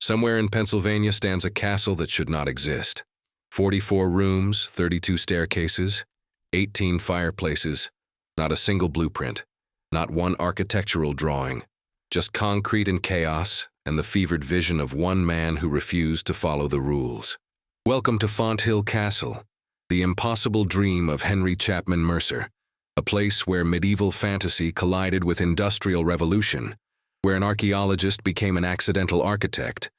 Somewhere in Pennsylvania stands a castle that should not exist. 44 rooms, 32 staircases, 18 fireplaces, not a single blueprint, not one architectural drawing, just concrete and chaos and the fevered vision of one man who refused to follow the rules. Welcome to Fonthill Castle, the impossible dream of Henry Chapman Mercer, a place where medieval fantasy collided with industrial revolution, where an archaeologist became an accidental architect,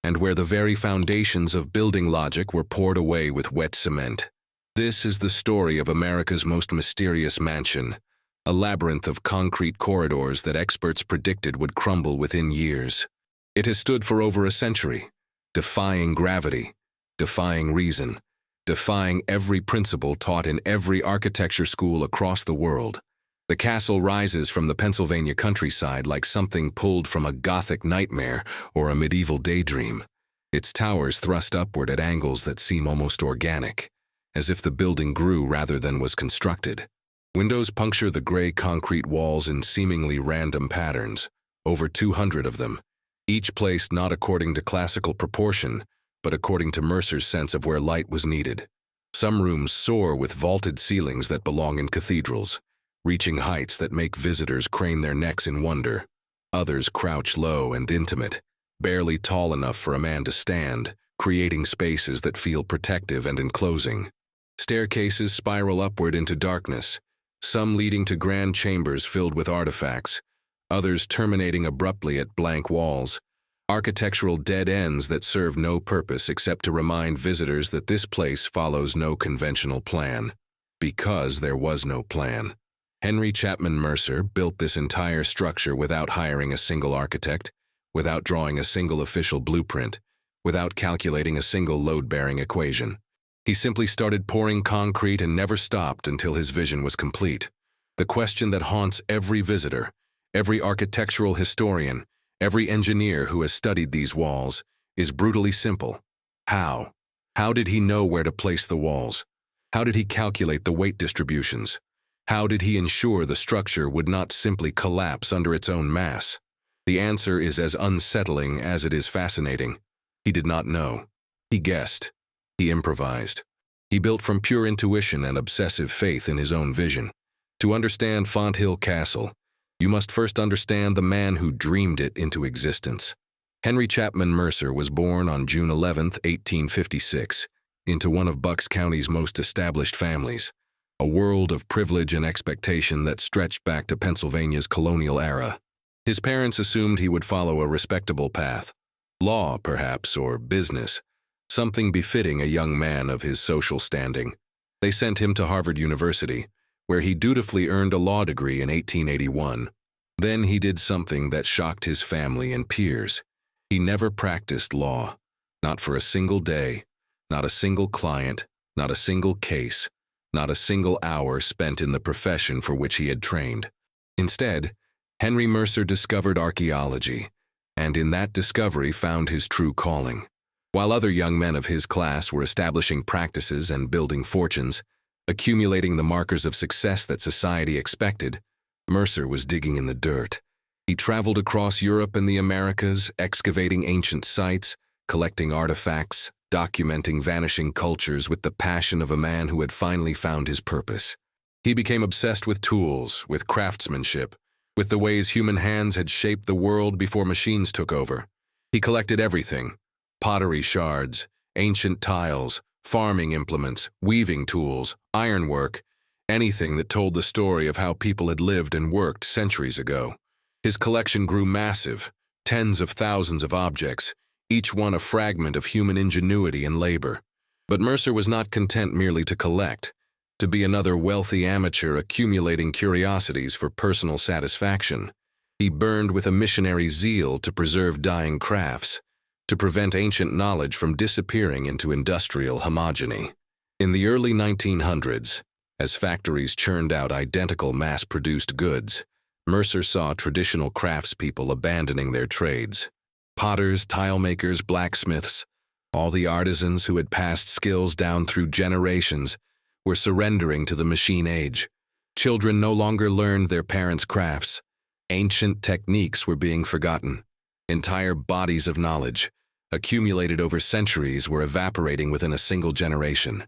and where the very foundations of building logic were poured away with wet cement. This is the story of America's most mysterious mansion, a labyrinth of concrete corridors that experts predicted would crumble within years. It has stood for over a century, defying gravity, defying reason, defying every principle taught in every architecture school across the world. The castle rises from the Pennsylvania countryside like something pulled from a Gothic nightmare or a medieval daydream. Its towers thrust upward at angles that seem almost organic, as if the building grew rather than was constructed. Windows puncture the gray concrete walls in seemingly random patterns, over 200 of them, each placed not according to classical proportion, but according to Mercer's sense of where light was needed. Some rooms soar with vaulted ceilings that belong in cathedrals, reaching heights that make visitors crane their necks in wonder. Others crouch low and intimate, barely tall enough for a man to stand, creating spaces that feel protective and enclosing. Staircases spiral upward into darkness, some leading to grand chambers filled with artifacts, others terminating abruptly at blank walls. Architectural dead ends that serve no purpose except to remind visitors that this place follows no conventional plan. Because there was no plan. Henry Chapman Mercer built this entire structure without hiring a single architect, without drawing a single official blueprint, without calculating a single load-bearing equation. He simply started pouring concrete and never stopped until his vision was complete. The question that haunts every visitor, every architectural historian, every engineer who has studied these walls, is brutally simple. How? How did he know where to place the walls? How did he calculate the weight distributions? How did he ensure the structure would not simply collapse under its own mass? The answer is as unsettling as it is fascinating. He did not know. He guessed. He improvised. He built from pure intuition and obsessive faith in his own vision. To understand Fonthill Castle, you must first understand the man who dreamed it into existence. Henry Chapman Mercer was born on June 11, 1856, into one of Bucks County's most established families. A world of privilege and expectation that stretched back to Pennsylvania's colonial era. His parents assumed he would follow a respectable path. Law, perhaps, or business. Something befitting a young man of his social standing. They sent him to Harvard University, where he dutifully earned a law degree in 1881. Then he did something that shocked his family and peers. He never practiced law. Not for a single day. Not a single client. Not a single case. Not a single hour spent in the profession for which he had trained. Instead, Henry Mercer discovered archaeology, and in that discovery found his true calling. While other young men of his class were establishing practices and building fortunes, accumulating the markers of success that society expected, Mercer was digging in the dirt. He traveled across Europe and the Americas, excavating ancient sites, collecting artifacts, documenting vanishing cultures with the passion of a man who had finally found his purpose. He became obsessed with tools, with craftsmanship, with the ways human hands had shaped the world before machines took over. He collected everything: pottery shards, ancient tiles, farming implements, weaving tools, ironwork, anything that told the story of how people had lived and worked centuries ago. His collection grew massive, tens of thousands of objects, each one a fragment of human ingenuity and labor. But Mercer was not content merely to collect, to be another wealthy amateur accumulating curiosities for personal satisfaction. He burned with a missionary zeal to preserve dying crafts, to prevent ancient knowledge from disappearing into industrial homogeny. In the early 1900s, as factories churned out identical mass-produced goods, Mercer saw traditional craftspeople abandoning their trades. Potters, tile makers, blacksmiths, all the artisans who had passed skills down through generations were surrendering to the machine age. Children no longer learned their parents' crafts. Ancient techniques were being forgotten. Entire bodies of knowledge, accumulated over centuries, were evaporating within a single generation.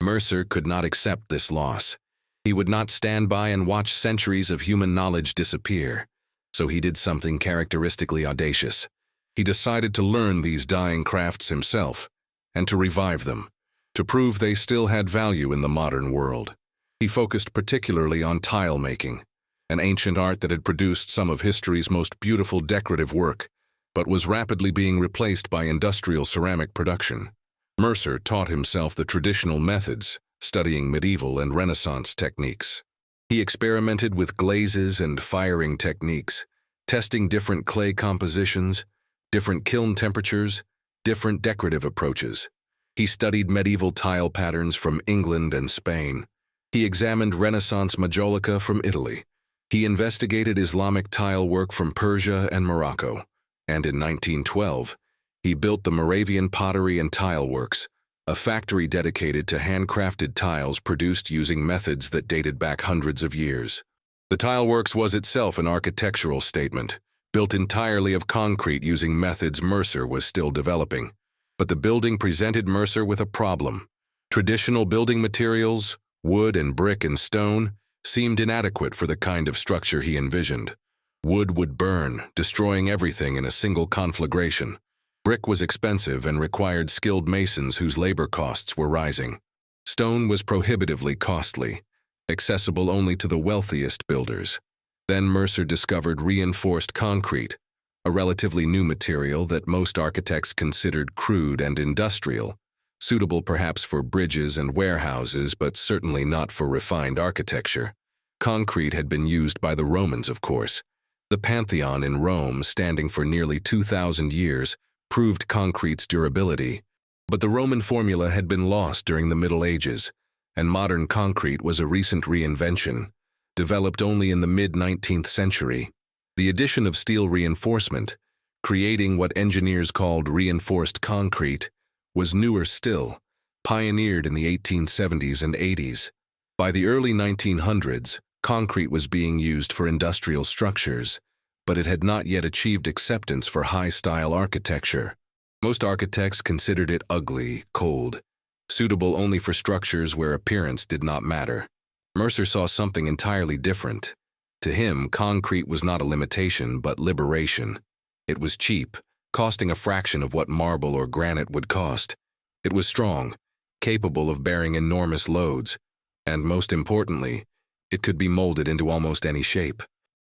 Mercer could not accept this loss. He would not stand by and watch centuries of human knowledge disappear. So he did something characteristically audacious. He decided to learn these dying crafts himself, and to revive them, to prove they still had value in the modern world. He focused particularly on tile making, an ancient art that had produced some of history's most beautiful decorative work, but was rapidly being replaced by industrial ceramic production. Mercer taught himself the traditional methods, studying medieval and Renaissance techniques. He experimented with glazes and firing techniques, testing different clay compositions, different kiln temperatures, different decorative approaches. He studied medieval tile patterns from England and Spain. He examined Renaissance majolica from Italy. He investigated Islamic tile work from Persia and Morocco. And in 1912, he built the Moravian Pottery and Tile Works, a factory dedicated to handcrafted tiles produced using methods that dated back hundreds of years. The tile works was itself an architectural statement, built entirely of concrete using methods Mercer was still developing. But the building presented Mercer with a problem. Traditional building materials, wood and brick and stone, seemed inadequate for the kind of structure he envisioned. Wood would burn, destroying everything in a single conflagration. Brick was expensive and required skilled masons whose labor costs were rising. Stone was prohibitively costly, accessible only to the wealthiest builders. Then Mercer discovered reinforced concrete, a relatively new material that most architects considered crude and industrial, suitable perhaps for bridges and warehouses, but certainly not for refined architecture. Concrete had been used by the Romans, of course. The Pantheon in Rome, standing for nearly 2,000 years, proved concrete's durability. But the Roman formula had been lost during the Middle Ages, and modern concrete was a recent reinvention, developed only in the mid-19th century. The addition of steel reinforcement, creating what engineers called reinforced concrete, was newer still, pioneered in the 1870s and 80s. By the early 1900s, concrete was being used for industrial structures, but it had not yet achieved acceptance for high-style architecture. Most architects considered it ugly, cold, suitable only for structures where appearance did not matter. Mercer saw something entirely different. To him, concrete was not a limitation, but liberation. It was cheap, costing a fraction of what marble or granite would cost. It was strong, capable of bearing enormous loads, and most importantly, it could be molded into almost any shape.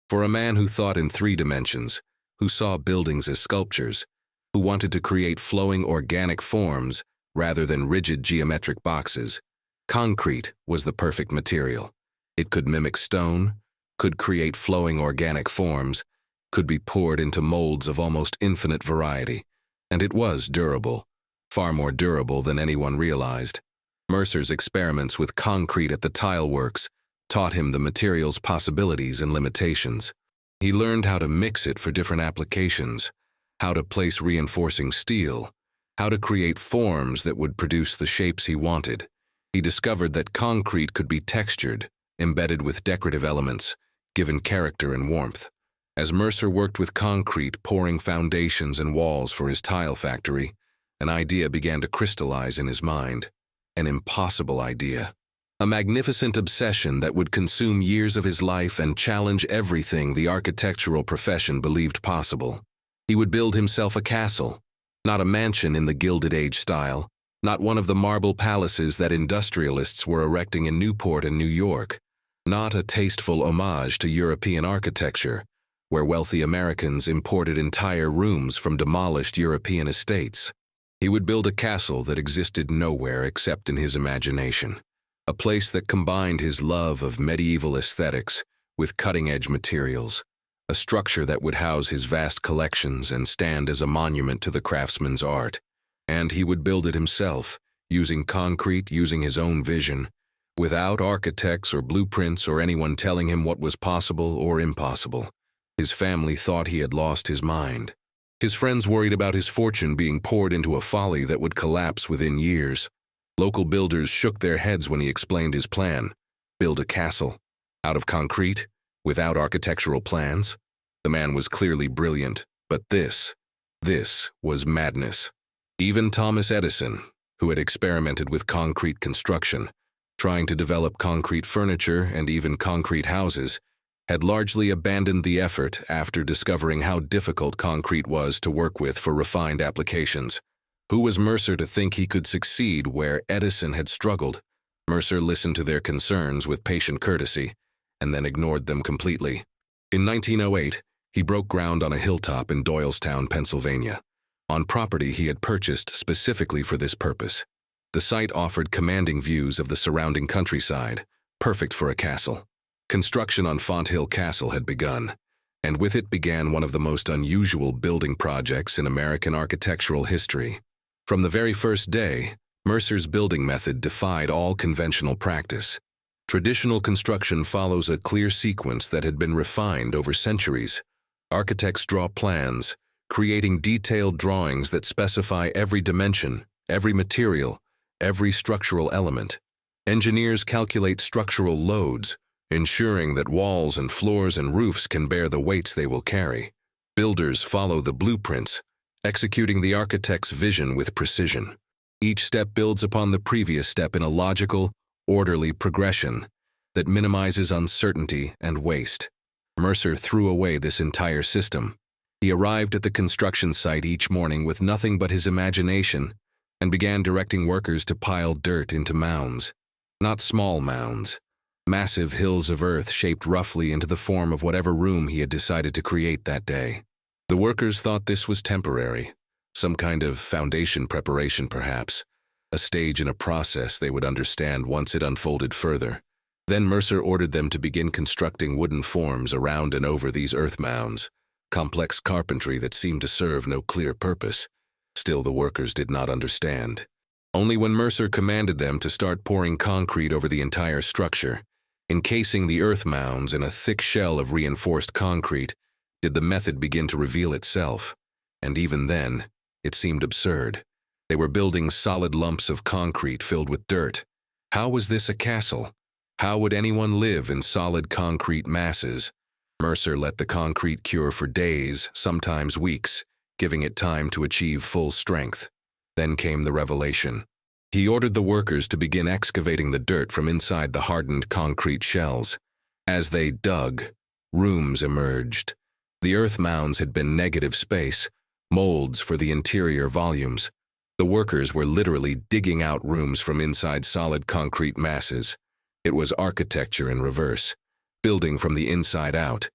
For a man who thought in 3 dimensions, who saw buildings as sculptures, who wanted to create flowing organic forms rather than rigid geometric boxes, concrete was the perfect material. It could mimic stone, could create flowing organic forms, could be poured into molds of almost infinite variety, and it was durable, far more durable than anyone realized. Mercer's experiments with concrete at the tile works taught him the material's possibilities and limitations. He learned how to mix it for different applications, how to place reinforcing steel, how to create forms that would produce the shapes he wanted. He discovered that concrete could be textured, embedded with decorative elements, given character and warmth. As Mercer worked with concrete, pouring foundations and walls for his tile factory, an idea began to crystallize in his mind. An impossible idea. A magnificent obsession that would consume years of his life and challenge everything the architectural profession believed possible. He would build himself a castle, not a mansion in the Gilded Age style, not one of the marble palaces that industrialists were erecting in Newport and New York, not a tasteful homage to European architecture, where wealthy Americans imported entire rooms from demolished European estates. He would build a castle that existed nowhere except in his imagination, a place that combined his love of medieval aesthetics with cutting-edge materials, a structure that would house his vast collections and stand as a monument to the craftsman's art. And he would build it himself, using concrete, using his own vision, without architects or blueprints or anyone telling him what was possible or impossible. His family thought he had lost his mind. His friends worried about his fortune being poured into a folly that would collapse within years. Local builders shook their heads when he explained his plan. Build a castle. Out of concrete? Without architectural plans? The man was clearly brilliant, but this was madness. Even Thomas Edison, who had experimented with concrete construction, trying to develop concrete furniture and even concrete houses, had largely abandoned the effort after discovering how difficult concrete was to work with for refined applications. Who was Mercer to think he could succeed where Edison had struggled? Mercer listened to their concerns with patient courtesy, and then ignored them completely. In 1908, he broke ground on a hilltop in Doylestown, Pennsylvania, on property he had purchased specifically for this purpose. The site offered commanding views of the surrounding countryside, perfect for a castle. Construction on Fonthill Castle had begun, and with it began one of the most unusual building projects in American architectural history. From the very first day, Mercer's building method defied all conventional practice. Traditional construction follows a clear sequence that had been refined over centuries. Architects draw plans, creating detailed drawings that specify every dimension, every material, every structural element. Engineers calculate structural loads, ensuring that walls and floors and roofs can bear the weights they will carry. Builders follow the blueprints, executing the architect's vision with precision. Each step builds upon the previous step in a logical, orderly progression that minimizes uncertainty and waste. Mercer threw away this entire system. He arrived at the construction site each morning with nothing but his imagination and began directing workers to pile dirt into mounds. Not small mounds, massive hills of earth shaped roughly into the form of whatever room he had decided to create that day. The workers thought this was temporary, some kind of foundation preparation perhaps, a stage in a process they would understand once it unfolded further. Then Mercer ordered them to begin constructing wooden forms around and over these earth mounds, complex carpentry that seemed to serve no clear purpose. Still, the workers did not understand. Only when Mercer commanded them to start pouring concrete over the entire structure, encasing the earth mounds in a thick shell of reinforced concrete, did the method begin to reveal itself. And even then, it seemed absurd. They were building solid lumps of concrete filled with dirt. How was this a castle? How would anyone live in solid concrete masses? Mercer let the concrete cure for days, sometimes weeks, giving it time to achieve full strength. Then came the revelation. He ordered the workers to begin excavating the dirt from inside the hardened concrete shells. As they dug, rooms emerged. The earth mounds had been negative space, molds for the interior volumes. The workers were literally digging out rooms from inside solid concrete masses. It was architecture in reverse, building from the inside out,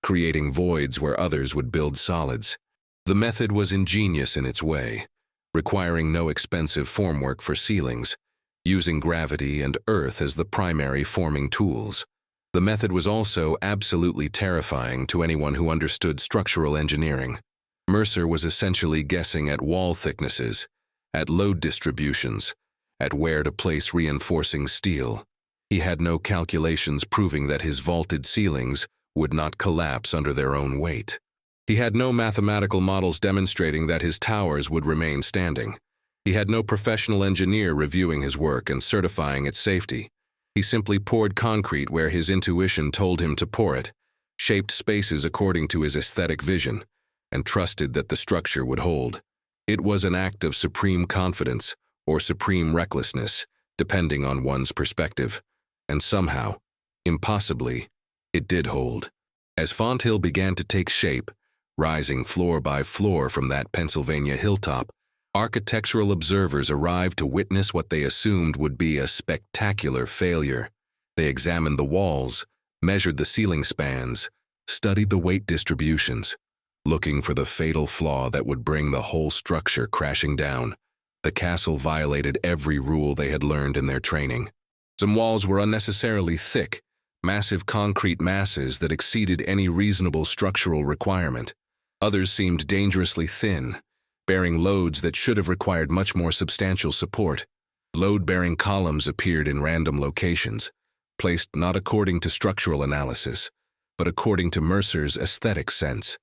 creating voids where others would build solids. The method was ingenious in its way, requiring no expensive formwork for ceilings, using gravity and earth as the primary forming tools. The method was also absolutely terrifying to anyone who understood structural engineering. Mercer was essentially guessing at wall thicknesses, at load distributions, at where to place reinforcing steel. He had no calculations proving that his vaulted ceilings would not collapse under their own weight. He had no mathematical models demonstrating that his towers would remain standing. He had no professional engineer reviewing his work and certifying its safety. He simply poured concrete where his intuition told him to pour it, shaped spaces according to his aesthetic vision, and trusted that the structure would hold. It was an act of supreme confidence or supreme recklessness, depending on one's perspective. And somehow, impossibly, it did hold. As Fonthill began to take shape, rising floor by floor from that Pennsylvania hilltop, architectural observers arrived to witness what they assumed would be a spectacular failure. They examined the walls, measured the ceiling spans, studied the weight distributions, looking for the fatal flaw that would bring the whole structure crashing down. The castle violated every rule they had learned in their training. Some walls were unnecessarily thick, massive concrete masses that exceeded any reasonable structural requirement. Others seemed dangerously thin, bearing loads that should have required much more substantial support. Load-bearing columns appeared in random locations, placed not according to structural analysis, but according to Mercer's aesthetic sense.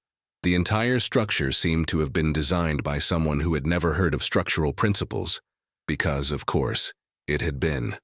The entire structure seemed to have been designed by someone who had never heard of structural principles, because, of course, it had been.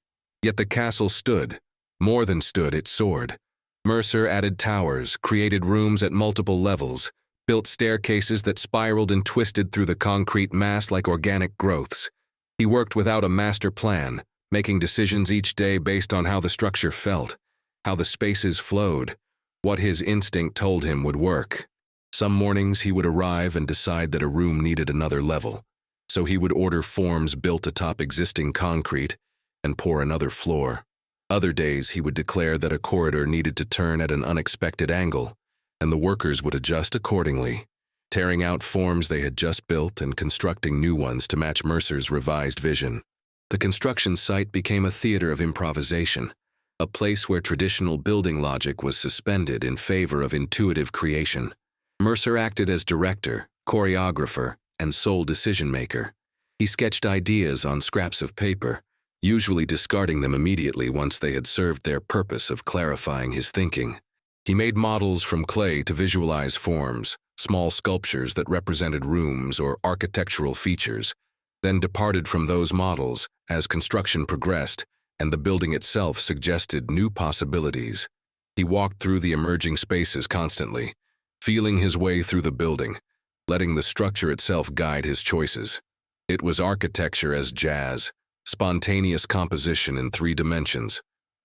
Yet the castle stood. More than stood, it soared. Mercer added towers, created rooms at multiple levels, built staircases that spiraled and twisted through the concrete mass like organic growths. He worked without a master plan, making decisions each day based on how the structure felt, how the spaces flowed, what his instinct told him would work. Some mornings he would arrive and decide that a room needed another level, so he would order forms built atop existing concrete and pour another floor. Other days he would declare that a corridor needed to turn at an unexpected angle, and the workers would adjust accordingly, tearing out forms they had just built and constructing new ones to match Mercer's revised vision. The construction site became a theater of improvisation, a place where traditional building logic was suspended in favor of intuitive creation. Mercer acted as director, choreographer, and sole decision-maker. He sketched ideas on scraps of paper, usually discarding them immediately once they had served their purpose of clarifying his thinking. He made models from clay to visualize forms, small sculptures that represented rooms or architectural features, then departed from those models as construction progressed and the building itself suggested new possibilities. He walked through the emerging spaces constantly, feeling his way through the building, letting the structure itself guide his choices. It was architecture as jazz, spontaneous composition in 3 dimensions,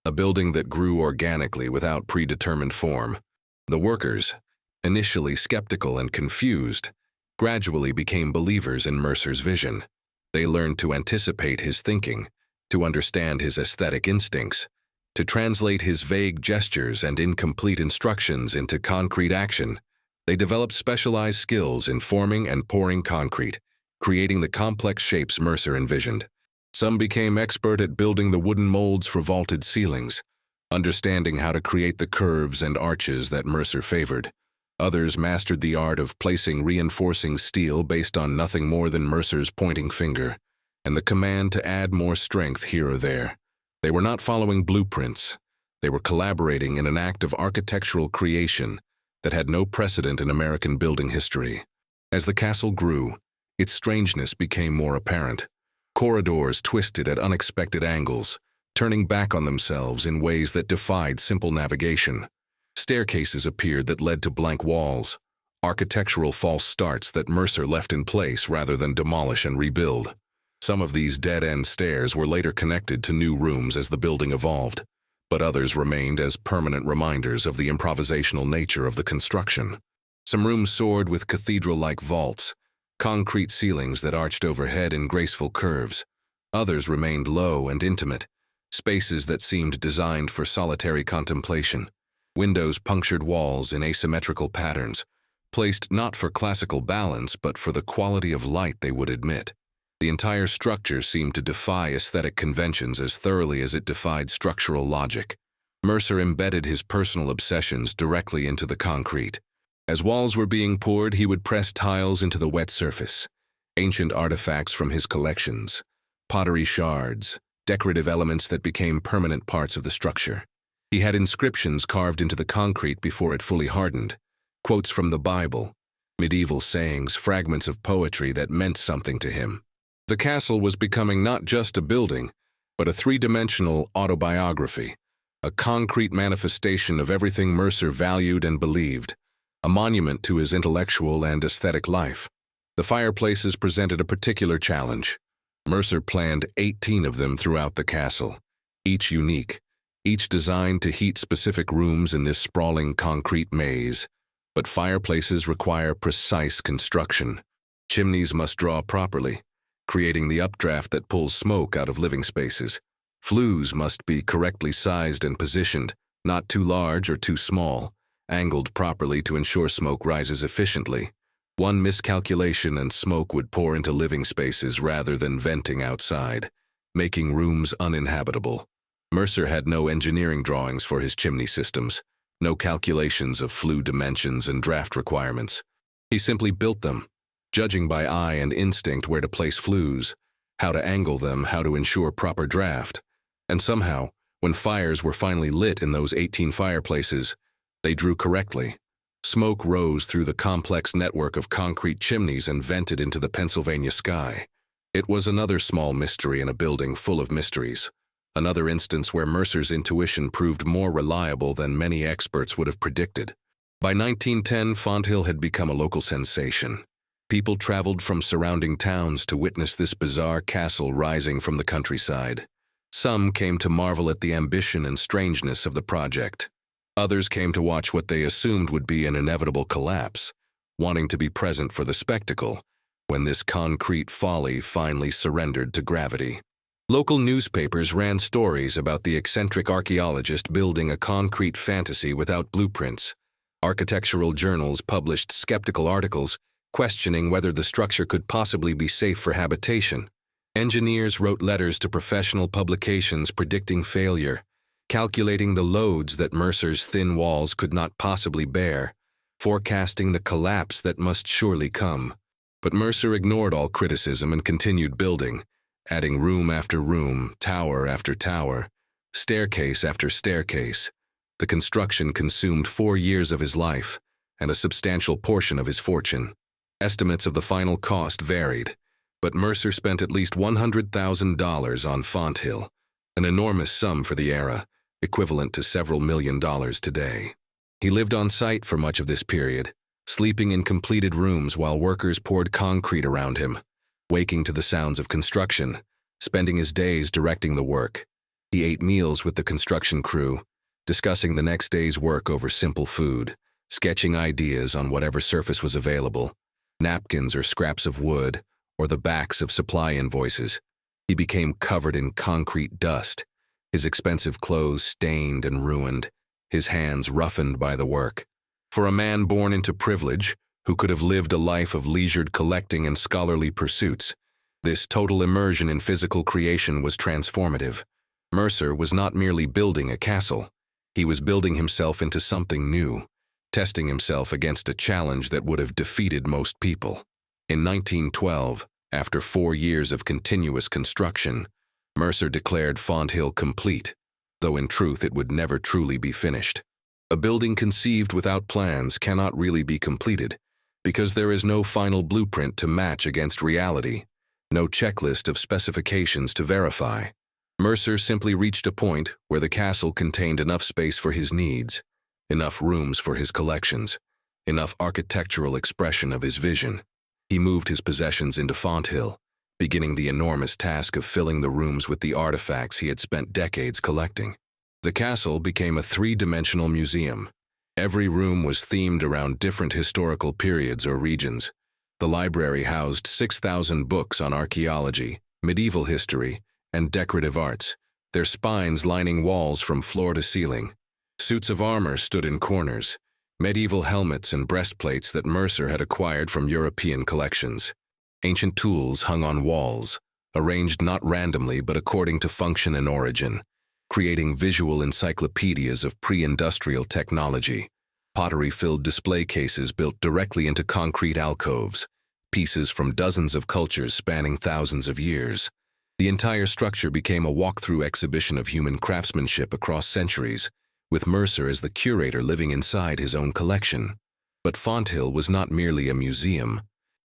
a building that grew organically without predetermined form. The workers, initially skeptical and confused, gradually became believers in Mercer's vision. They learned to anticipate his thinking, to understand his aesthetic instincts, to translate his vague gestures and incomplete instructions into concrete action. They developed specialized skills in forming and pouring concrete, creating the complex shapes Mercer envisioned. Some became expert at building the wooden molds for vaulted ceilings, understanding how to create the curves and arches that Mercer favored. Others mastered the art of placing reinforcing steel based on nothing more than Mercer's pointing finger, and the command to add more strength here or there. They were not following blueprints. They were collaborating in an act of architectural creation that had no precedent in American building history. As the castle grew, its strangeness became more apparent. Corridors twisted at unexpected angles, turning back on themselves in ways that defied simple navigation. Staircases appeared that led to blank walls, architectural false starts that Mercer left in place rather than demolish and rebuild. Some of these dead-end stairs were later connected to new rooms as the building evolved, but others remained as permanent reminders of the improvisational nature of the construction. Some rooms soared with cathedral-like vaults, concrete ceilings that arched overhead in graceful curves. Others remained low and intimate, spaces that seemed designed for solitary contemplation. Windows punctured walls in asymmetrical patterns, placed not for classical balance but for the quality of light they would admit. The entire structure seemed to defy aesthetic conventions as thoroughly as it defied structural logic. Mercer embedded his personal obsessions directly into the concrete. As walls were being poured, he would press tiles into the wet surface, ancient artifacts from his collections, pottery shards, decorative elements that became permanent parts of the structure. He had inscriptions carved into the concrete before it fully hardened, quotes from the Bible, medieval sayings, fragments of poetry that meant something to him. The castle was becoming not just a building, but a 3-dimensional autobiography, a concrete manifestation of everything Mercer valued and believed, a monument to his intellectual and aesthetic life. The fireplaces presented a particular challenge. Mercer planned 18 of them throughout the castle, each unique, each designed to heat specific rooms in this sprawling concrete maze. But fireplaces require precise construction. Chimneys must draw properly, creating the updraft that pulls smoke out of living spaces. Flues must be correctly sized and positioned, not too large or too small, angled properly to ensure smoke rises efficiently. One miscalculation and smoke would pour into living spaces rather than venting outside, making rooms uninhabitable. Mercer had no engineering drawings for his chimney systems, no calculations of flue dimensions and draft requirements. He simply built them, judging by eye and instinct where to place flues, how to angle them, how to ensure proper draft. And somehow, when fires were finally lit in those 18 fireplaces, they drew correctly. Smoke rose through the complex network of concrete chimneys and vented into the Pennsylvania sky. It was another small mystery in a building full of mysteries, another instance where Mercer's intuition proved more reliable than many experts would have predicted. By 1910, Fonthill had become a local sensation. People traveled from surrounding towns to witness this bizarre castle rising from the countryside. Some came to marvel at the ambition and strangeness of the project. Others came to watch what they assumed would be an inevitable collapse, wanting to be present for the spectacle when this concrete folly finally surrendered to gravity. Local newspapers ran stories about the eccentric archaeologist building a concrete fantasy without blueprints. Architectural journals published skeptical articles questioning whether the structure could possibly be safe for habitation. Engineers wrote letters to professional publications predicting failure, calculating the loads that Mercer's thin walls could not possibly bear, forecasting the collapse that must surely come. But Mercer ignored all criticism and continued building, adding room after room, tower after tower, staircase after staircase. The construction consumed 4 years of his life and a substantial portion of his fortune. Estimates of the final cost varied, but Mercer spent at least $100,000 on Fonthill, an enormous sum for the era, equivalent to several $1,000,000 today. He lived on site for much of this period, sleeping in completed rooms while workers poured concrete around him, waking to the sounds of construction, spending his days directing the work. He ate meals with the construction crew, discussing the next day's work over simple food, sketching ideas on whatever surface was available, napkins or scraps of wood, or the backs of supply invoices. He became covered in concrete dust, his expensive clothes stained and ruined, his hands roughened by the work. For a man born into privilege, who could have lived a life of leisured collecting and scholarly pursuits, this total immersion in physical creation was transformative. Mercer was not merely building a castle. He was building himself into something new, testing himself against a challenge that would have defeated most people. In 1912, after 4 years of continuous construction, Mercer declared Fonthill complete, though in truth it would never truly be finished. A building conceived without plans cannot really be completed, because there is no final blueprint to match against reality, no checklist of specifications to verify. Mercer simply reached a point where the castle contained enough space for his needs, enough rooms for his collections, enough architectural expression of his vision. He moved his possessions into Fonthill, beginning the enormous task of filling the rooms with the artifacts he had spent decades collecting. The castle became a 3-dimensional museum. Every room was themed around different historical periods or regions. The library housed 6,000 books on archaeology, medieval history, and decorative arts, their spines lining walls from floor to ceiling. Suits of armor stood in corners, medieval helmets and breastplates that Mercer had acquired from European collections. Ancient tools hung on walls, arranged not randomly but according to function and origin, creating visual encyclopedias of pre-industrial technology. Pottery-filled display cases built directly into concrete alcoves, pieces from dozens of cultures spanning thousands of years. The entire structure became a walk-through exhibition of human craftsmanship across centuries, with Mercer as the curator living inside his own collection. But Fonthill was not merely a museum.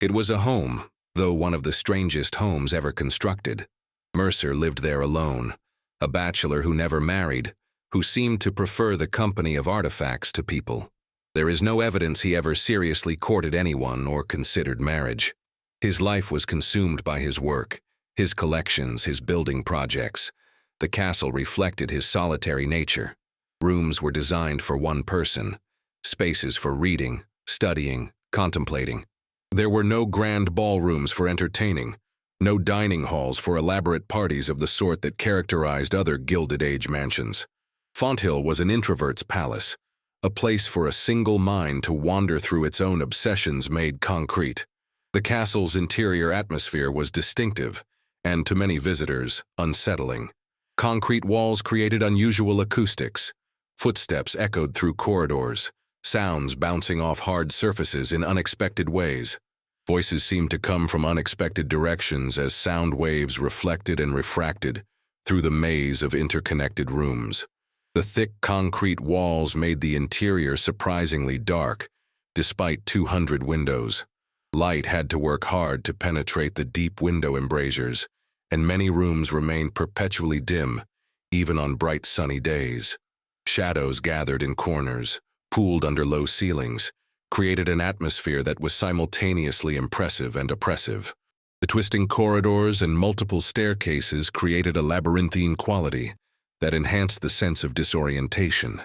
It was a home, though one of the strangest homes ever constructed. Mercer lived there alone, a bachelor who never married, who seemed to prefer the company of artifacts to people. There is no evidence he ever seriously courted anyone or considered marriage. His life was consumed by his work, his collections, his building projects. The castle reflected his solitary nature. Rooms were designed for one person, spaces for reading, studying, contemplating. There were no grand ballrooms for entertaining, no dining halls for elaborate parties of the sort that characterized other Gilded Age mansions. Fonthill was an introvert's palace, a place for a single mind to wander through its own obsessions made concrete. The castle's interior atmosphere was distinctive, and to many visitors, unsettling. Concrete walls created unusual acoustics. Footsteps echoed through corridors, sounds bouncing off hard surfaces in unexpected ways. Voices seemed to come from unexpected directions as sound waves reflected and refracted through the maze of interconnected rooms. The thick concrete walls made the interior surprisingly dark, despite 200 windows. Light had to work hard to penetrate the deep window embrasures, and many rooms remained perpetually dim, even on bright sunny days. Shadows gathered in corners, pooled under low ceilings, created an atmosphere that was simultaneously impressive and oppressive. The twisting corridors and multiple staircases created a labyrinthine quality that enhanced the sense of disorientation.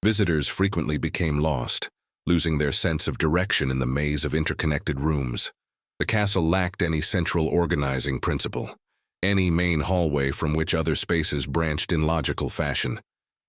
Visitors frequently became lost, losing their sense of direction in the maze of interconnected rooms. The castle lacked any central organizing principle, any main hallway from which other spaces branched in logical fashion.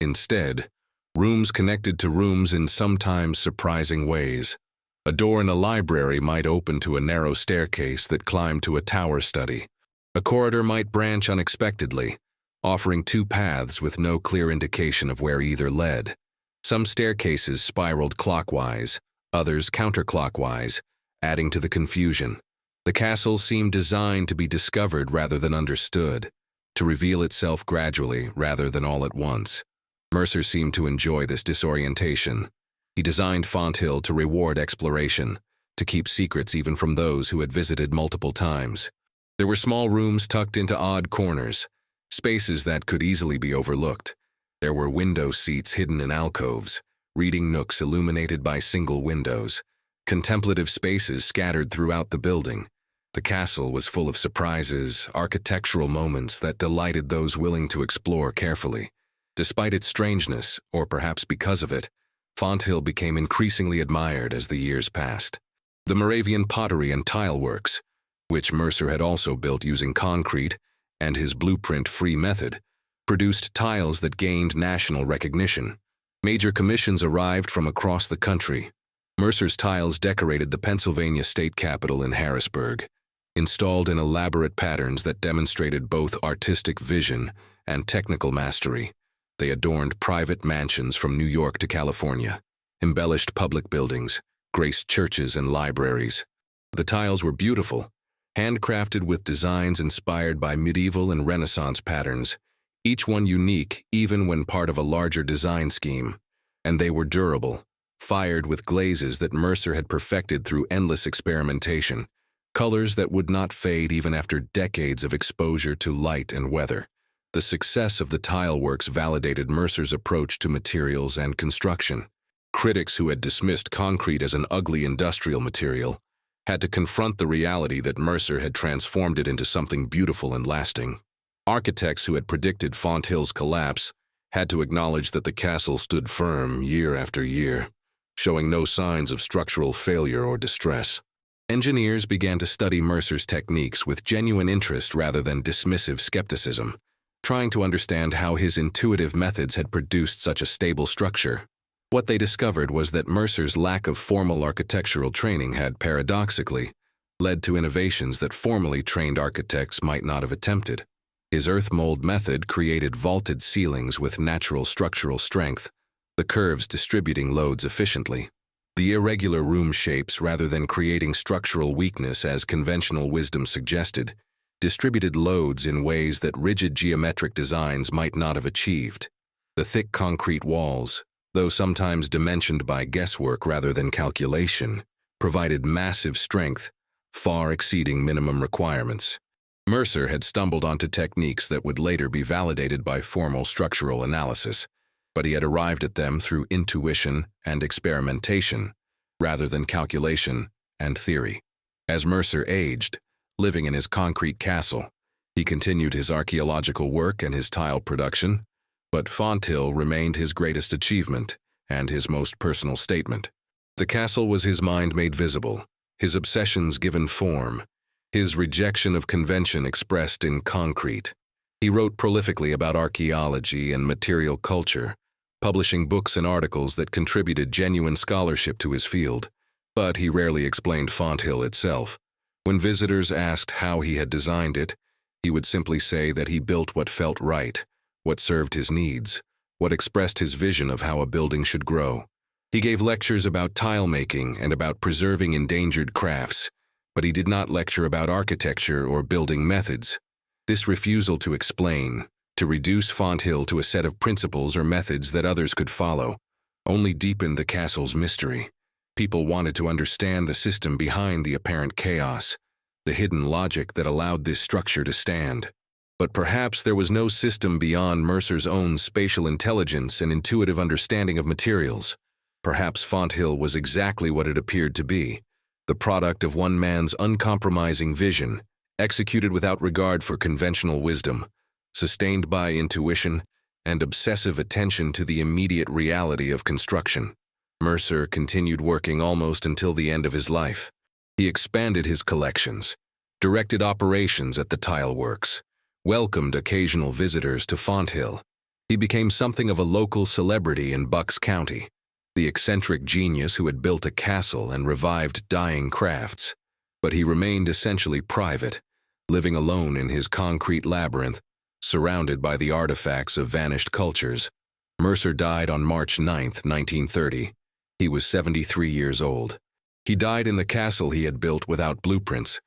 Instead, rooms connected to rooms in sometimes surprising ways. A door in a library might open to a narrow staircase that climbed to a tower study. A corridor might branch unexpectedly, offering two paths with no clear indication of where either led. Some staircases spiraled clockwise, others counterclockwise, adding to the confusion. The castle seemed designed to be discovered rather than understood, to reveal itself gradually rather than all at once. Mercer seemed to enjoy this disorientation. He designed Fonthill to reward exploration, to keep secrets even from those who had visited multiple times. There were small rooms tucked into odd corners, spaces that could easily be overlooked. There were window seats hidden in alcoves, reading nooks illuminated by single windows, contemplative spaces scattered throughout the building. The castle was full of surprises, architectural moments that delighted those willing to explore carefully. Despite its strangeness, or perhaps because of it, Fonthill became increasingly admired as the years passed. The Moravian pottery and tile works, which Mercer had also built using concrete and his blueprint-free method, produced tiles that gained national recognition. Major commissions arrived from across the country. Mercer's tiles decorated the Pennsylvania state capitol in Harrisburg, installed in elaborate patterns that demonstrated both artistic vision and technical mastery. They adorned private mansions from New York to California, embellished public buildings, graced churches and libraries. The tiles were beautiful, handcrafted with designs inspired by medieval and Renaissance patterns, each one unique even when part of a larger design scheme. And they were durable, fired with glazes that Mercer had perfected through endless experimentation, colors that would not fade even after decades of exposure to light and weather. The success of the tile works validated Mercer's approach to materials and construction. Critics who had dismissed concrete as an ugly industrial material had to confront the reality that Mercer had transformed it into something beautiful and lasting. Architects who had predicted Fonthill's collapse had to acknowledge that the castle stood firm year after year, showing no signs of structural failure or distress. Engineers began to study Mercer's techniques with genuine interest rather than dismissive skepticism, trying to understand how his intuitive methods had produced such a stable structure. What they discovered was that Mercer's lack of formal architectural training had, paradoxically, led to innovations that formally trained architects might not have attempted. His earth mold method created vaulted ceilings with natural structural strength, the curves distributing loads efficiently. The irregular room shapes, rather than creating structural weakness as conventional wisdom suggested, distributed loads in ways that rigid geometric designs might not have achieved. The thick concrete walls, though sometimes dimensioned by guesswork rather than calculation, provided massive strength, far exceeding minimum requirements. Mercer had stumbled onto techniques that would later be validated by formal structural analysis, but he had arrived at them through intuition and experimentation, rather than calculation and theory. As Mercer aged, living in his concrete castle, he continued his archaeological work and his tile production, but Fonthill remained his greatest achievement and his most personal statement. The castle was his mind made visible, his obsessions given form, his rejection of convention expressed in concrete. He wrote prolifically about archaeology and material culture, publishing books and articles that contributed genuine scholarship to his field, but he rarely explained Fonthill itself. When visitors asked how he had designed it, he would simply say that he built what felt right, what served his needs, what expressed his vision of how a building should grow. He gave lectures about tile making and about preserving endangered crafts, but he did not lecture about architecture or building methods. This refusal to explain, to reduce Fonthill to a set of principles or methods that others could follow, only deepened the castle's mystery. People wanted to understand the system behind the apparent chaos, the hidden logic that allowed this structure to stand. But perhaps there was no system beyond Mercer's own spatial intelligence and intuitive understanding of materials. Perhaps Fonthill was exactly what it appeared to be, the product of one man's uncompromising vision, executed without regard for conventional wisdom, sustained by intuition and obsessive attention to the immediate reality of construction. Mercer continued working almost until the end of his life. He expanded his collections, directed operations at the tile works, welcomed occasional visitors to Fonthill. He became something of a local celebrity in Bucks County, the eccentric genius who had built a castle and revived dying crafts. But he remained essentially private, living alone in his concrete labyrinth, surrounded by the artifacts of vanished cultures. Mercer died on March 9, 1930. He was 73 years old. He died in the castle he had built without blueprints,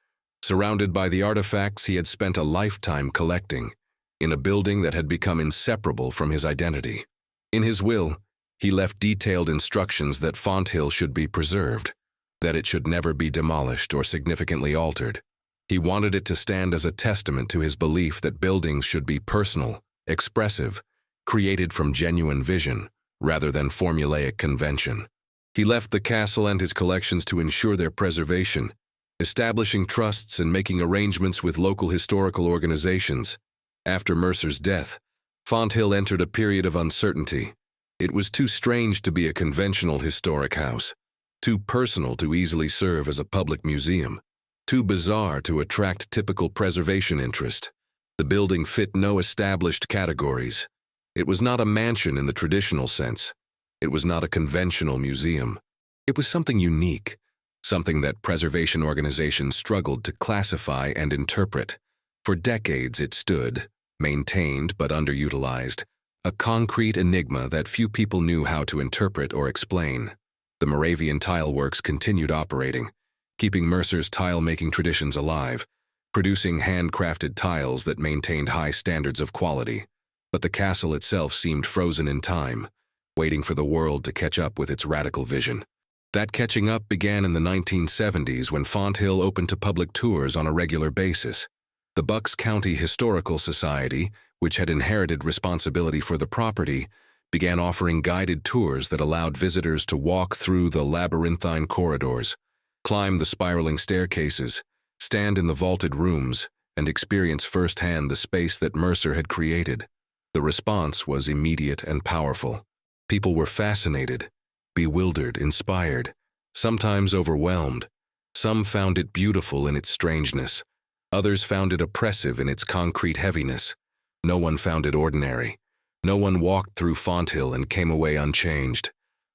surrounded by the artifacts he had spent a lifetime collecting, in a building that had become inseparable from his identity. In his will, he left detailed instructions that Fonthill should be preserved, that it should never be demolished or significantly altered. He wanted it to stand as a testament to his belief that buildings should be personal, expressive, created from genuine vision, rather than formulaic convention. He left the castle and his collections to ensure their preservation, establishing trusts and making arrangements with local historical organizations. After Mercer's death, Fonthill entered a period of uncertainty. It was too strange to be a conventional historic house, too personal to easily serve as a public museum, too bizarre to attract typical preservation interest. The building fit no established categories. It was not a mansion in the traditional sense. It was not a conventional museum. It was something unique, something that preservation organizations struggled to classify and interpret. For decades it stood, maintained but underutilized, a concrete enigma that few people knew how to interpret or explain. The Moravian Tile Works continued operating, keeping Mercer's tile-making traditions alive, producing handcrafted tiles that maintained high standards of quality. But the castle itself seemed frozen in time, waiting for the world to catch up with its radical vision. That catching up began in the 1970s when Fonthill opened to public tours on a regular basis. The Bucks County Historical Society, which had inherited responsibility for the property, began offering guided tours that allowed visitors to walk through the labyrinthine corridors, climb the spiraling staircases, stand in the vaulted rooms, and experience firsthand the space that Mercer had created. The response was immediate and powerful. People were fascinated, bewildered, inspired, sometimes overwhelmed. Some found it beautiful in its strangeness. Others found it oppressive in its concrete heaviness. No one found it ordinary. No one walked through Fonthill and came away unchanged.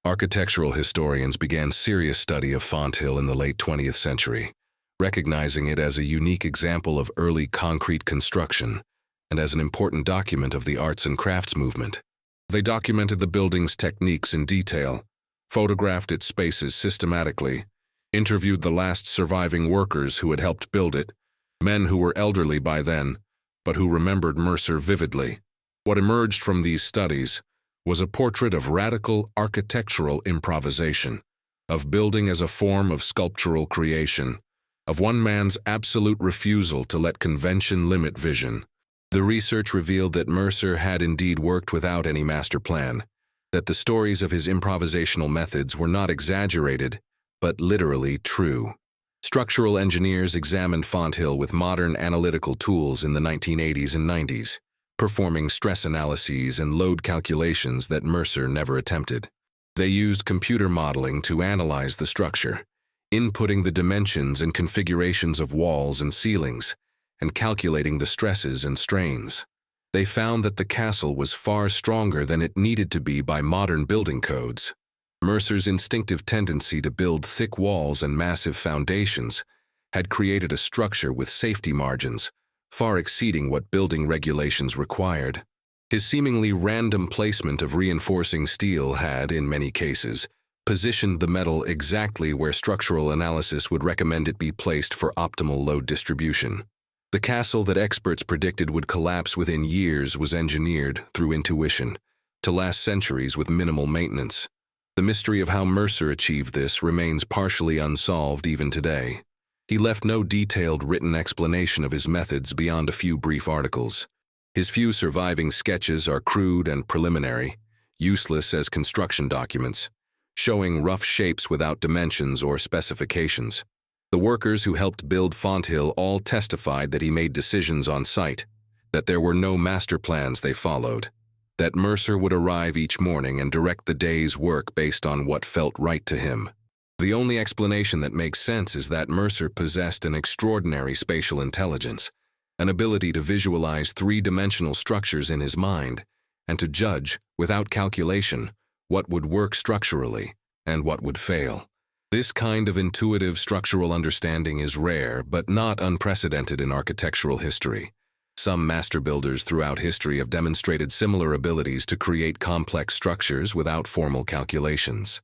Architectural historians began serious study of Fonthill in the late 20th century, recognizing it as a unique example of early concrete construction and as an important document of the arts and crafts movement. They documented the building's techniques in detail, photographed its spaces systematically, interviewed the last surviving workers who had helped build it, men who were elderly by then, but who remembered Mercer vividly. What emerged from these studies was a portrait of radical architectural improvisation, of building as a form of sculptural creation, of one man's absolute refusal to let convention limit vision. The research revealed that Mercer had indeed worked without any master plan, that the stories of his improvisational methods were not exaggerated, but literally true. Structural engineers examined Fonthill with modern analytical tools in the 1980s and 90s, performing stress analyses and load calculations that Mercer never attempted. They used computer modeling to analyze the structure, inputting the dimensions and configurations of walls and ceilings, and calculating the stresses and strains. They found that the castle was far stronger than it needed to be by modern building codes. Mercer's instinctive tendency to build thick walls and massive foundations had created a structure with safety margins, far exceeding what building regulations required. His seemingly random placement of reinforcing steel had, in many cases, positioned the metal exactly where structural analysis would recommend it be placed for optimal load distribution. The castle that experts predicted would collapse within years was engineered, through intuition, to last centuries with minimal maintenance. The mystery of how Mercer achieved this remains partially unsolved even today. He left no detailed written explanation of his methods beyond a few brief articles. His few surviving sketches are crude and preliminary, useless as construction documents. showing rough shapes without dimensions or specifications. The workers who helped build Fonthill all testified that he made decisions on site, that there were no master plans they followed, that Mercer would arrive each morning and direct the day's work based on what felt right to him. The only explanation that makes sense is that Mercer possessed an extraordinary spatial intelligence, an ability to visualize three-dimensional structures in his mind and to judge, without calculation, what would work structurally and what would fail. This kind of intuitive structural understanding is rare but not unprecedented in architectural history. Some master builders throughout history have demonstrated similar abilities to create complex structures without formal calculations.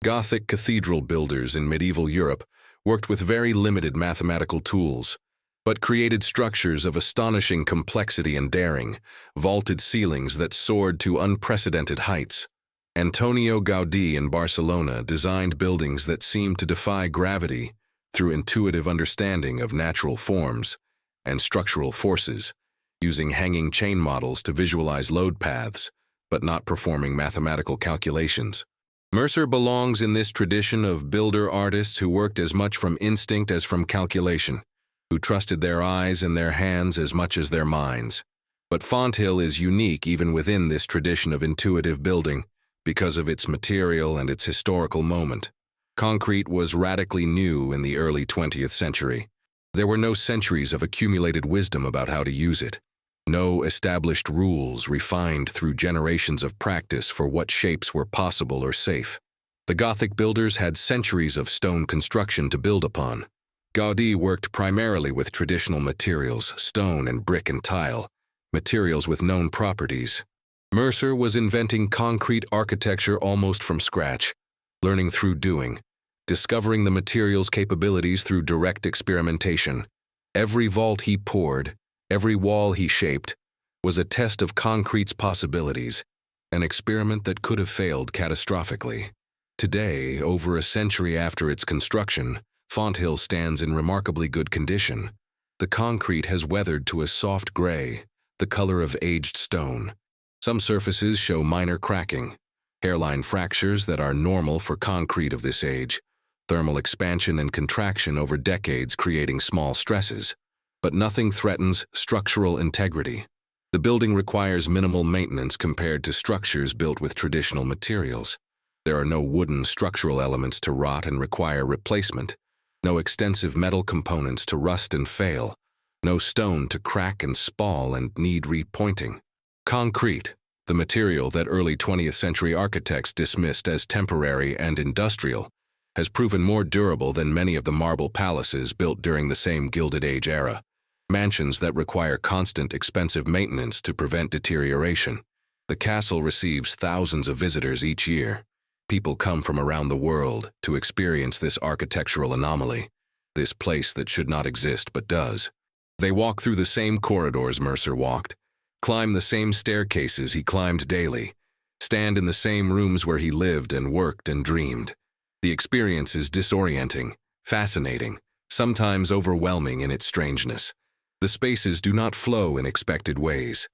Gothic cathedral builders in medieval Europe worked with very limited mathematical tools, but created structures of astonishing complexity and daring, vaulted ceilings that soared to unprecedented heights. Antonio Gaudí in Barcelona designed buildings that seemed to defy gravity through intuitive understanding of natural forms and structural forces, using hanging chain models to visualize load paths, but not performing mathematical calculations. Mercer belongs in this tradition of builder artists who worked as much from instinct as from calculation, who trusted their eyes and their hands as much as their minds. But Fonthill is unique even within this tradition of intuitive building because of its material and its historical moment. Concrete was radically new in the early 20th century. There were no centuries of accumulated wisdom about how to use it. No established rules refined through generations of practice for what shapes were possible or safe. The Gothic builders had centuries of stone construction to build upon. Gaudí worked primarily with traditional materials, stone and brick and tile, materials with known properties. Mercer was inventing concrete architecture almost from scratch, learning through doing, discovering the material's capabilities through direct experimentation. Every vault he poured, every wall he shaped, was a test of concrete's possibilities, an experiment that could have failed catastrophically. Today, over a century after its construction, Fonthill stands in remarkably good condition. The concrete has weathered to a soft gray, the color of aged stone. Some surfaces show minor cracking, hairline fractures that are normal for concrete of this age, thermal expansion and contraction over decades creating small stresses. But nothing threatens structural integrity. The building requires minimal maintenance compared to structures built with traditional materials. There are no wooden structural elements to rot and require replacement, no extensive metal components to rust and fail, no stone to crack and spall and need repointing. Concrete, the material that early 20th century architects dismissed as temporary and industrial, has proven more durable than many of the marble palaces built during the same Gilded Age era. Mansions that require constant, expensive maintenance to prevent deterioration. The castle receives thousands of visitors each year. People come from around the world to experience this architectural anomaly, this place that should not exist but does. They walk through the same corridors Mercer walked, climb the same staircases he climbed daily, stand in the same rooms where he lived and worked and dreamed. The experience is disorienting, fascinating, sometimes overwhelming in its strangeness. The spaces do not flow in expected ways.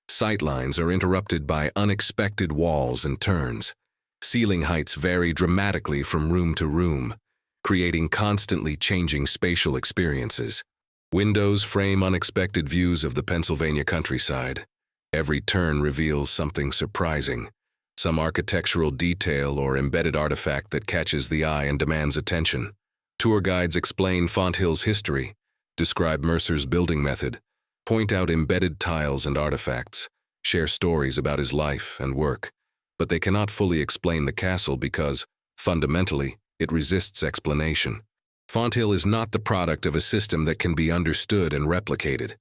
Sightlines are interrupted by unexpected walls and turns. Ceiling heights vary dramatically from room to room, creating constantly changing spatial experiences. Windows frame unexpected views of the Pennsylvania countryside. Every turn reveals something surprising, some architectural detail or embedded artifact that catches the eye and demands attention. Tour guides explain Fonthill's history, describe Mercer's building method, point out embedded tiles and artifacts, share stories about his life and work, but they cannot fully explain the castle because, fundamentally, it resists explanation. Fonthill is not the product of a system that can be understood and replicated.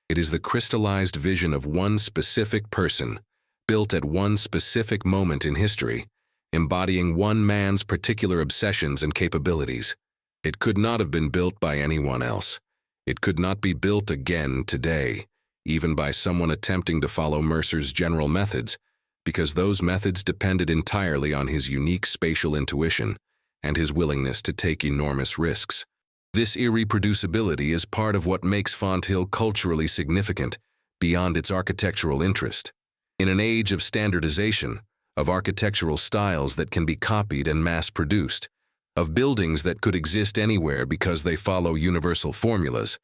It is the crystallized vision of one specific person, built at one specific moment in history, embodying one man's particular obsessions and capabilities. It could not have been built by anyone else. It could not be built again today, even by someone attempting to follow Mercer's general methods, because those methods depended entirely on his unique spatial intuition and his willingness to take enormous risks. This irreproducibility is part of what makes Fonthill culturally significant beyond its architectural interest. In an age of standardization, of architectural styles that can be copied and mass-produced, of buildings that could exist anywhere because they follow universal formulas.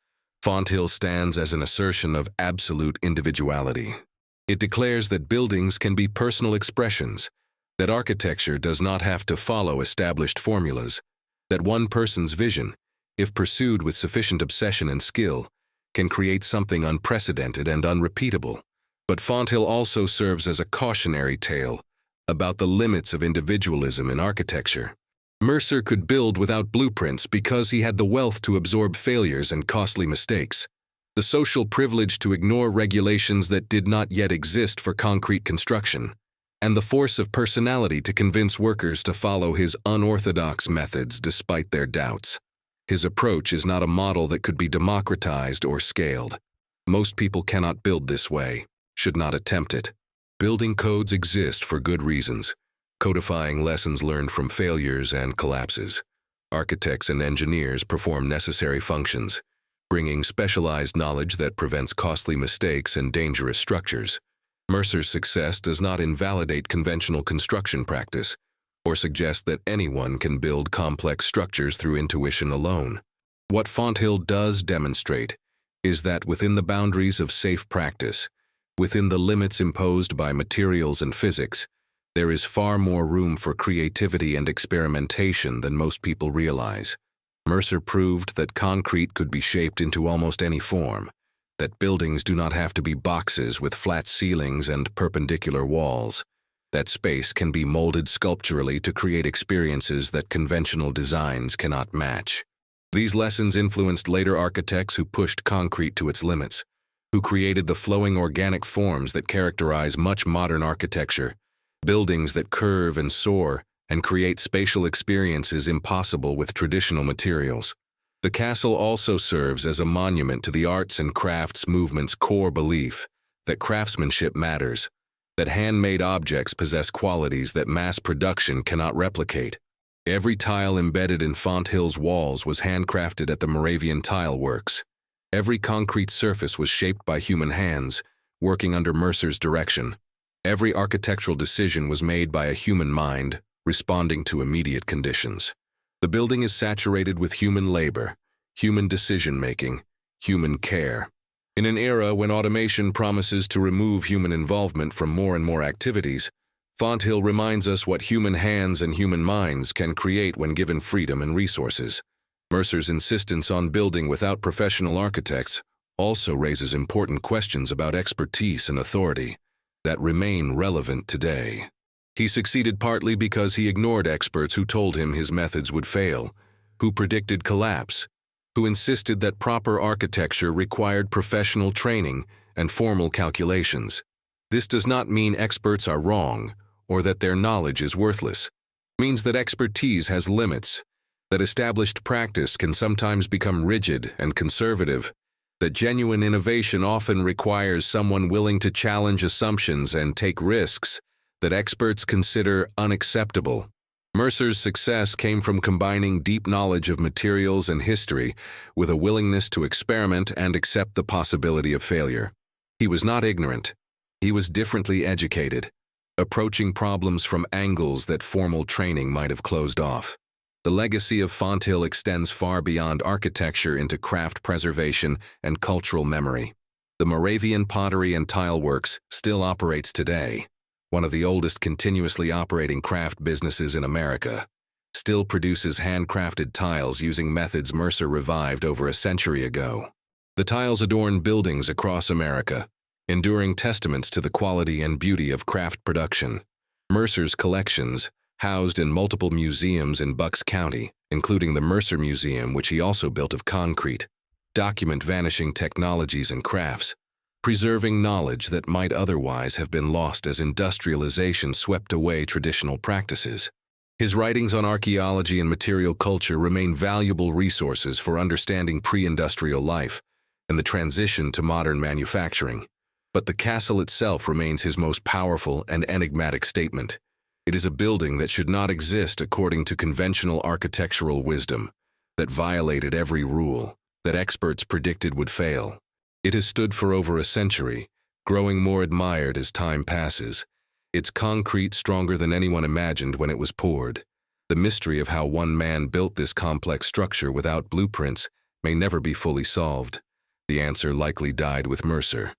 Fonthill stands as an assertion of absolute individuality. It declares that buildings can be personal expressions, that architecture does not have to follow established formulas, that one person's vision, if pursued with sufficient obsession and skill, can create something unprecedented and unrepeatable. But Fonthill also serves as a cautionary tale about the limits of individualism in architecture. Mercer could build without blueprints because he had the wealth to absorb failures and costly mistakes, the social privilege to ignore regulations that did not yet exist for concrete construction, and the force of personality to convince workers to follow his unorthodox methods despite their doubts. His approach is not a model that could be democratized or scaled. Most people cannot build this way, should not attempt it. Building codes exist for good reasons, codifying lessons learned from failures and collapses. Architects and engineers perform necessary functions, bringing specialized knowledge that prevents costly mistakes and dangerous structures. Mercer's success does not invalidate conventional construction practice or suggest that anyone can build complex structures through intuition alone. What Fonthill does demonstrate is that within the boundaries of safe practice, within the limits imposed by materials and physics, there is far more room for creativity and experimentation than most people realize. Mercer proved that concrete could be shaped into almost any form, that buildings do not have to be boxes with flat ceilings and perpendicular walls, that space can be molded sculpturally to create experiences that conventional designs cannot match. These lessons influenced later architects who pushed concrete to its limits, who created the flowing organic forms that characterize much modern architecture, buildings that curve and soar and create spatial experiences impossible with traditional materials. The castle also serves as a monument to the arts and crafts movement's core belief that craftsmanship matters, that handmade objects possess qualities that mass production cannot replicate. Every tile embedded in Fonthill's walls was handcrafted at the Moravian Tile Works. Every concrete surface was shaped by human hands, working under Mercer's direction. Every architectural decision was made by a human mind, responding to immediate conditions. The building is saturated with human labor, human decision-making, human care. In an era when automation promises to remove human involvement from more and more activities, Fonthill reminds us what human hands and human minds can create when given freedom and resources. Mercer's insistence on building without professional architects also raises important questions about expertise and authority that remain relevant today. He succeeded partly because he ignored experts who told him his methods would fail, who predicted collapse, who insisted that proper architecture required professional training and formal calculations. This does not mean experts are wrong or that their knowledge is worthless. It means that expertise has limits, that established practice can sometimes become rigid and conservative, that genuine innovation often requires someone willing to challenge assumptions and take risks that experts consider unacceptable. Mercer's success came from combining deep knowledge of materials and history with a willingness to experiment and accept the possibility of failure. He was not ignorant. He was differently educated, approaching problems from angles that formal training might have closed off. The legacy of Fonthill extends far beyond architecture into craft preservation and cultural memory. The Moravian Pottery and Tile Works still operates today, one of the oldest continuously operating craft businesses in America, still produces handcrafted tiles using methods Mercer revived over a century ago. The tiles adorn buildings across America, enduring testaments to the quality and beauty of craft production. Mercer's collections, housed in multiple museums in Bucks County, including the Mercer Museum, which he also built of concrete, document vanishing technologies and crafts, preserving knowledge that might otherwise have been lost as industrialization swept away traditional practices. His writings on archaeology and material culture remain valuable resources for understanding pre-industrial life and the transition to modern manufacturing. But the castle itself remains his most powerful and enigmatic statement. It is a building that should not exist according to conventional architectural wisdom, that violated every rule, that experts predicted would fail. It has stood for over a century, growing more admired as time passes, Its concrete stronger than anyone imagined when it was poured. The mystery of how one man built this complex structure without blueprints may never be fully solved. The answer likely died with Mercer,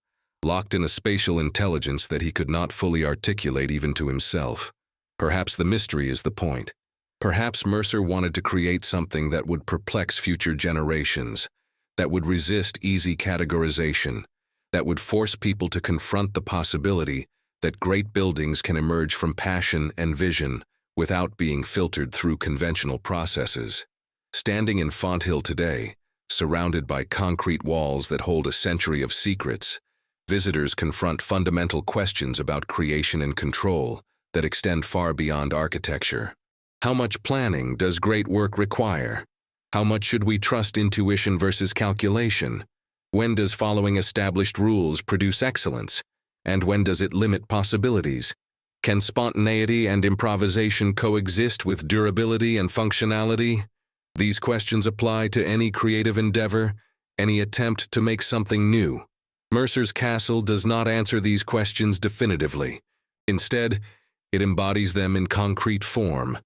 locked in a spatial intelligence that he could not fully articulate even to himself. Perhaps the mystery is the point. Perhaps Mercer wanted to create something that would perplex future generations, that would resist easy categorization, that would force people to confront the possibility that great buildings can emerge from passion and vision without being filtered through conventional processes. Standing in Fonthill today, surrounded by concrete walls that hold a century of secrets, visitors confront fundamental questions about creation and control that extend far beyond architecture. How much planning does great work require? How much should we trust intuition versus calculation? When does following established rules produce excellence? And when does it limit possibilities? Can spontaneity and improvisation coexist with durability and functionality? These questions apply to any creative endeavor, any attempt to make something new. Mercer's castle does not answer these questions definitively. Instead, it embodies them in concrete form,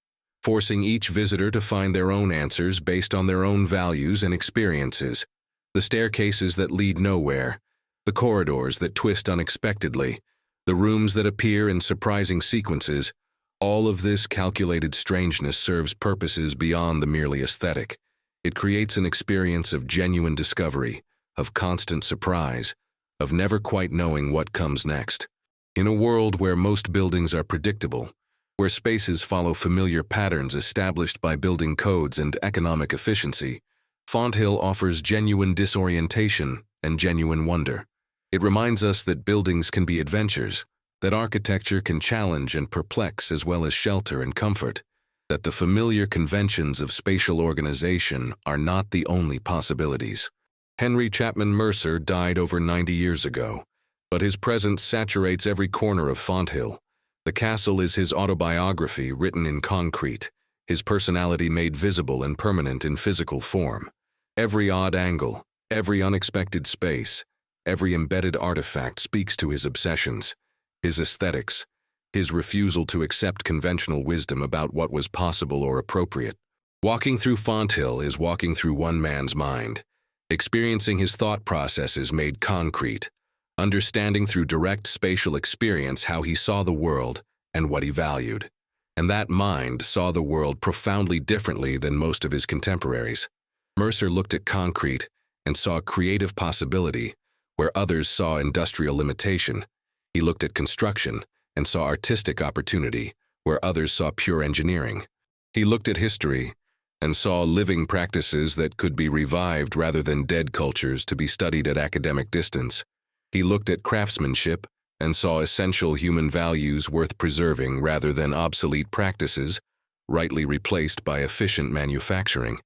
forcing each visitor to find their own answers based on their own values and experiences. The staircases that lead nowhere, the corridors that twist unexpectedly, the rooms that appear in surprising sequences, all of this calculated strangeness serves purposes beyond the merely aesthetic. It creates an experience of genuine discovery, of constant surprise, of never quite knowing what comes next. In a world where most buildings are predictable, where spaces follow familiar patterns established by building codes and economic efficiency, Fonthill offers genuine disorientation and genuine wonder. It reminds us that buildings can be adventures, that architecture can challenge and perplex as well as shelter and comfort, that the familiar conventions of spatial organization are not the only possibilities. Henry Chapman Mercer died over 90 years ago, but his presence saturates every corner of Fonthill. The castle is his autobiography written in concrete, his personality made visible and permanent in physical form. Every odd angle, every unexpected space, every embedded artifact speaks to his obsessions, his aesthetics, his refusal to accept conventional wisdom about what was possible or appropriate. Walking through Fonthill is walking through one man's mind, experiencing his thought processes made concrete, understanding through direct spatial experience how he saw the world and what he valued. And that mind saw the world profoundly differently than most of his contemporaries. Mercer looked at concrete and saw creative possibility where others saw industrial limitation. He looked at construction and saw artistic opportunity where others saw pure engineering. He looked at history and saw living practices that could be revived rather than dead cultures to be studied at academic distance. He looked at craftsmanship and saw essential human values worth preserving rather than obsolete practices, rightly replaced by efficient manufacturing.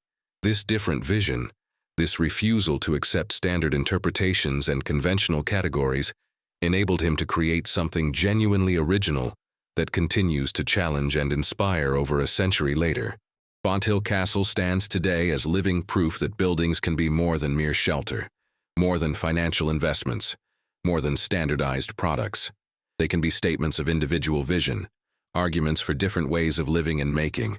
This different vision, this refusal to accept standard interpretations and conventional categories, enabled him to create something genuinely original that continues to challenge and inspire over a century later. Fonthill Castle stands today as living proof that buildings can be more than mere shelter, more than financial investments, more than standardized products. They can be statements of individual vision, arguments for different ways of living and making,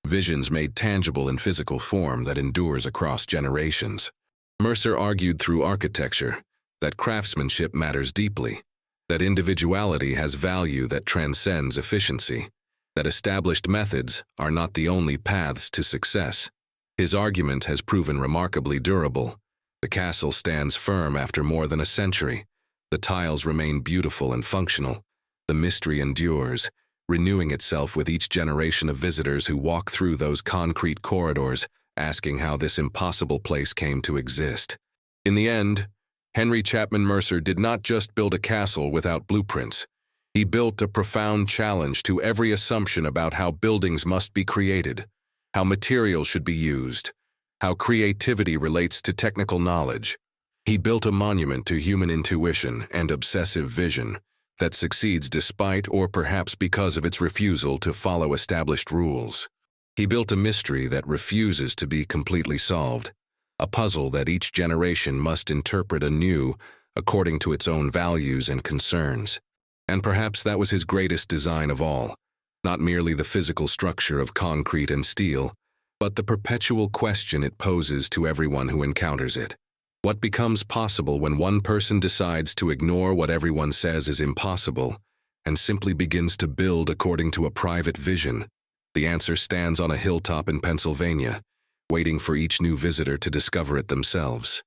visions made tangible in physical form that endures across generations. Mercer argued through architecture that craftsmanship matters deeply, that individuality has value that transcends efficiency, that established methods are not the only paths to success. His argument has proven remarkably durable. The castle stands firm after more than a century. The tiles remain beautiful and functional. The mystery endures, renewing itself with each generation of visitors who walk through those concrete corridors, asking how this impossible place came to exist. In the end, Henry Chapman Mercer did not just build a castle without blueprints. He built a profound challenge to every assumption about how buildings must be created, how materials should be used, how creativity relates to technical knowledge. He built a monument to human intuition and obsessive vision that succeeds despite or perhaps because of its refusal to follow established rules. He built a mystery that refuses to be completely solved, a puzzle that each generation must interpret anew according to its own values and concerns. And perhaps that was his greatest design of all, not merely the physical structure of concrete and steel, but the perpetual question it poses to everyone who encounters it. What becomes possible when one person decides to ignore what everyone says is impossible and simply begins to build according to a private vision? The answer stands on a hilltop in Pennsylvania, waiting for each new visitor to discover it themselves.